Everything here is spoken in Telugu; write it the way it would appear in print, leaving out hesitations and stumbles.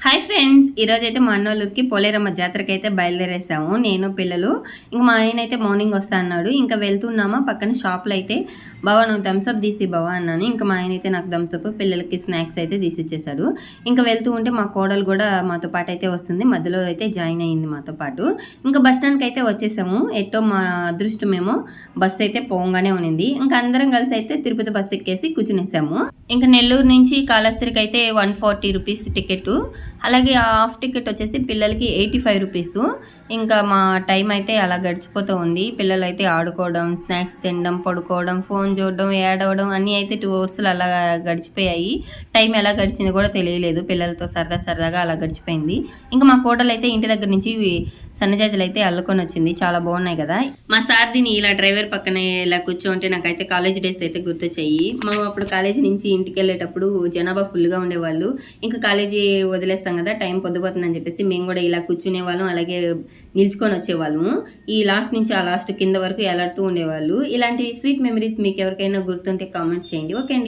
హాయ్ ఫ్రెండ్స్, ఈరోజైతే మా అన్నోళ్ళకి పోలేరమ్మ జాతరకి అయితే బయలుదేరేసాము నేను పిల్లలు. ఇంక మా ఆయన అయితే మార్నింగ్ వస్తా అన్నాడు. ఇంకా వెళ్తున్నామా పక్కన షాప్లో అయితే బావా నువ్వు థమ్స్అప్ తీసి బావా అన్నాను. ఇంకా మా ఆయన అయితే నాకు థమ్స్అప్, పిల్లలకి స్నాక్స్ అయితే తీసిచ్చేసాడు. ఇంకా వెళ్తూ ఉంటే మా కోడలు కూడా మాతో పాటు అయితే వస్తుంది, మధ్యలో అయితే జాయిన్ అయ్యింది మాతో పాటు. ఇంకా బస్ స్టాండ్కి అయితే వచ్చేసాము. ఎట్టో మా అదృష్టమేమో బస్సు అయితే పోగానే ఉన్నింది. ఇంకా అందరం కలిసి అయితే తిరుపతి బస్సు ఎక్కేసి కూర్చునేసాము. ఇంకా నెల్లూరు నుంచి కాళహస్తికి అయితే 140 రూపీస్ టికెట్, అలాగే హాఫ్ టికెట్ వచ్చేసి పిల్లలకి 85 రూపీస్. ఇంకా మా టైం అయితే అలా గడిచిపోతూ ఉంది. పిల్లలు అయితే ఆడుకోవడం, స్నాక్స్ తినడం, పడుకోవడం, ఫోన్ చూడడం, ఏడవడం అన్నీ అయితే 2 అవర్స్లో అలా గడిచిపోయాయి. టైం ఎలా గడిచింది కూడా తెలియలేదు. పిల్లలతో సరదాగా అలా గడిచిపోయింది. ఇంకా మా కోడలు అయితే ఇంటి దగ్గర నుంచి సన్నజాజులు అయితే అల్లుకొని వచ్చింది. చాలా బాగున్నాయి కదా. మా సార్ దీన్ని ఇలా డ్రైవర్ పక్కనే ఇలా కూర్చోంటే నాకైతే కాలేజ్ డేస్ అయితే గుర్తొచ్చాయి. మేము అప్పుడు కాలేజీ నుంచి ఇంటికి వెళ్ళేటప్పుడు జనాభా ఫుల్గా ఉండేవాళ్ళు. ఇంకా కాలేజీ వదిలేస్తాం కదా, టైం పొద్దుపోతుందని చెప్పేసి మేము కూడా ఇలా కూర్చునే వాళ్ళం, అలాగే నిల్చుకొని వచ్చేవాళ్ళము. ఈ లాస్ట్ నుంచి ఆ లాస్ట్ కింద వరకు ఎలాడుతూ ఉండేవాళ్ళు. ఇలాంటి స్వీట్ మెమరీస్ మీకు ఎవరికైనా గుర్తుంటే కామెంట్ చేయండి. ఓకే అండి.